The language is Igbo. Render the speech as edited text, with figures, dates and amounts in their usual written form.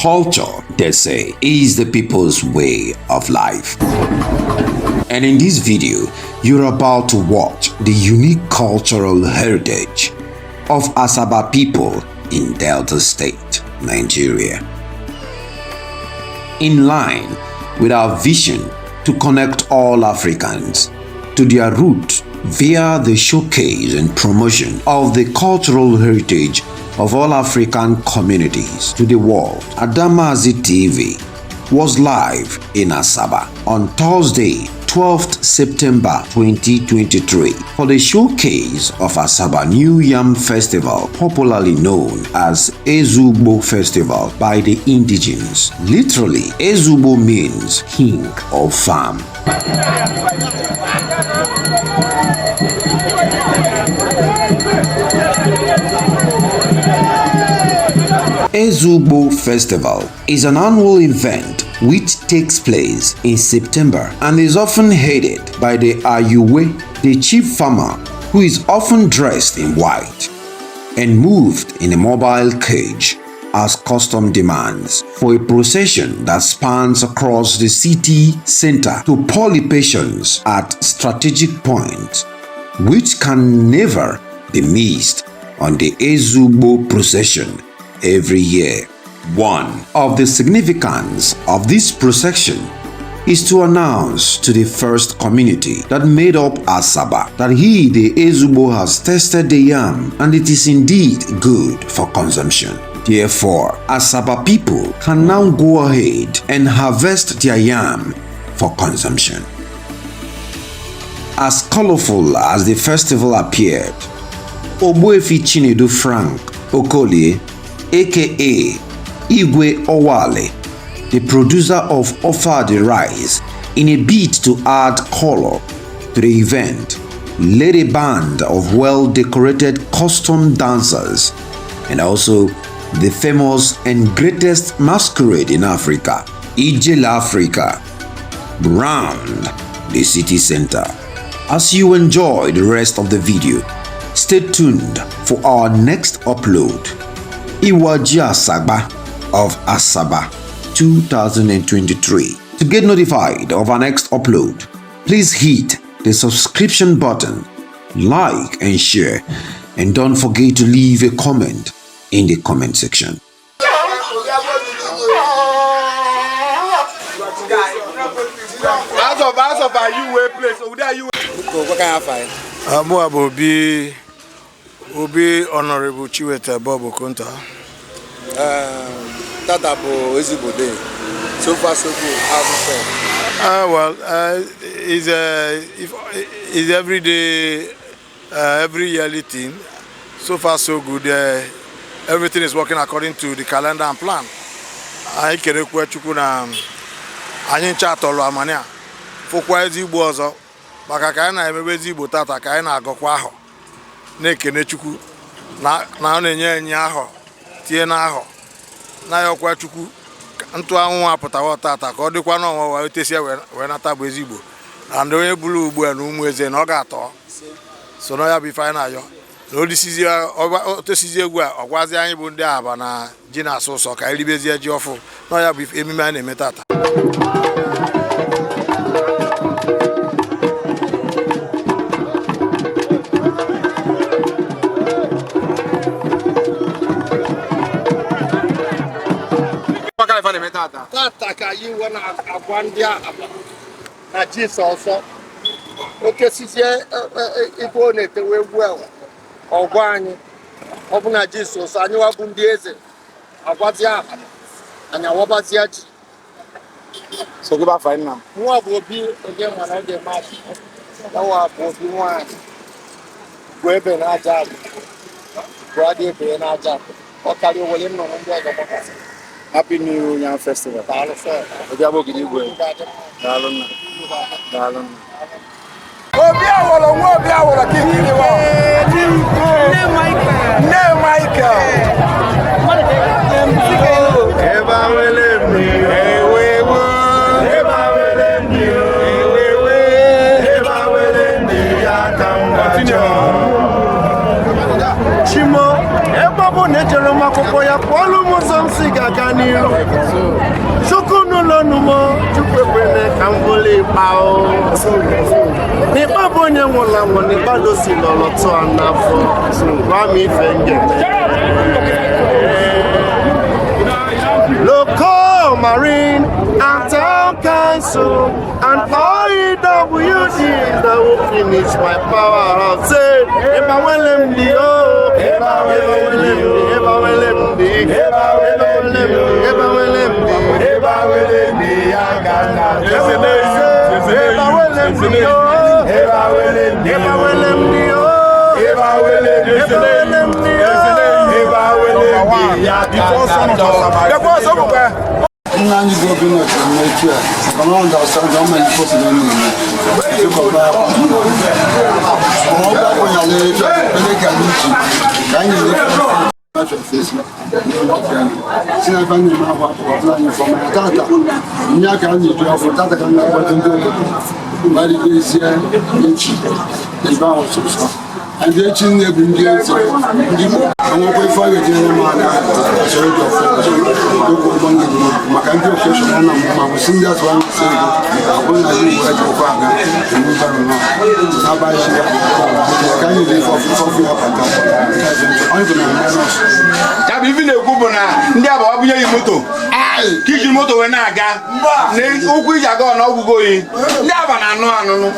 Culture, they say, is the people's way of life. And in this video, you're about to watch the unique cultural heritage of Asaba people in Delta State, Nigeria. In line with our vision to connect all Africans to their root via the showcase and promotion of the cultural heritage of all African communities to the world, Adamazi TV was live in Asaba on Thursday, 12th September 2023 for the showcase of ASABA New Yam Festival, popularly known as Ezeugbo Festival by the indigenes. Literally, Ezeugbo means king of farm. Ezeugbo Festival is an annual event which takes place in September and is often headed by the Ayuwe, the chief farmer, who is often dressed in white and moved in a mobile cage as custom demands for a procession that spans across the city center to pour libations at strategic points, which can never be missed on the Ezeugbo procession every year. One of the significance of this procession is to announce to the first community that made up Asaba that he, the Ezeugbo, has tested the yam and it is indeed good for consumption. Therefore, Asaba people can now go ahead and harvest their yam for consumption. As colorful as the festival appeared, Ogbuefi Chinedu Frank Okolie, aka Igwe Owale, the producer of Offer the Rice, in a bid to add color to the event, led a band of well-decorated custom dancers and also the famous and greatest masquerade in Africa, Ijele Africa, round the city center. As you enjoy the rest of the video, stay tuned for our next upload. Iwaji Asaba of Asaba 2023. To get notified of our next upload, please hit the subscription button, like and share, and don't forget to leave a comment in the comment section. As of Ayuwe place, what can I find? Obi Honorable Chiweta Bob Okonta. Tata bo Ezeugbo Day. So far so good. It's every day, every yearly thing. So far so good. Everything is working according to the calendar and plan. I kere kwa chuku na anyị chatolo amania. Fokwa Ezeugbo ozo. Maka ka na emebe Ezeugbo tata ka na agokwa aho. Na-ekene Chukwu na na-enye enye ahụ tie na ahụ na yọkwa Chukwu ntụ anwụ apụtawa tata ka ọ dịkwa n'ọnwa wee tesia wee nata bụ Ezeugbo na ndị onye bụrụ ugbu a na ụmụ eze na ọ ga-atọ so na ya bụ ife anyị na-ayọ na otesizi egwu a ọgwazi anyị bụ ndị Aba na ji na-asụ ụsọ ka eribezie ji ọfụ na ya bụ emume a na-eme tata. Tata ka yi wana agwandia na Jesus okesizie ipo na tewe egwu ewe ogwa anyị ọ bụ na Jesus anyị wa bụ ndị eze agwazi aba anya wabazi aji so go ba find now nwa bụ obi oge mana oge match na wa bụ obi nwa gwe ebe na aja gwa dị ebe na aja ọ karịa wole m nọ ndị ọzọ gbakasị. Happy New Yam Festival. Ezeugbo Gidigwe. Dalon. Obi awolo nwo obi awolo kini wo. Ne Michael. Eba wele mi. Ewe wo. Eba wele mi. Ewe we. Eba wele mi ya tamba jo. Chimo. Eba bo ne jero makoko ya polu mo somsi gagani. numo chukwepene kambole pao ni babo nye wala woni bado si lolo to anafo wa mi fenge local marine and town council and IWD that will finish my power. Say, if I will let me go, if I will let me, if I will let me, if I will let me, if I will let me, if I will let me, I cannot. If I will let me, if I will let me, if I will let me, if I will let me, if I will let me, if I will let me, before son of ASABA. Nani go be not to make you. I don't understand how many people don't know. You go back. All that when you lay it, they can meet you. Can you live much of this? See, I find him out from my tata. Nyaka ni to for tata can go to do. But it is here in Chi. They bow so. And they chin they bring you so. I'm going to find a general man. So you go Makanti occasion na msindia swangu sasa hakuna hiyo kwa kupanga ndio na baadhi ya kanyo ile for hapa tabi hivi ne kubo na ndị aba wabunye yi moto kiji moto we na aga na ukwu ija ga na ogugo yi ndị aba na anu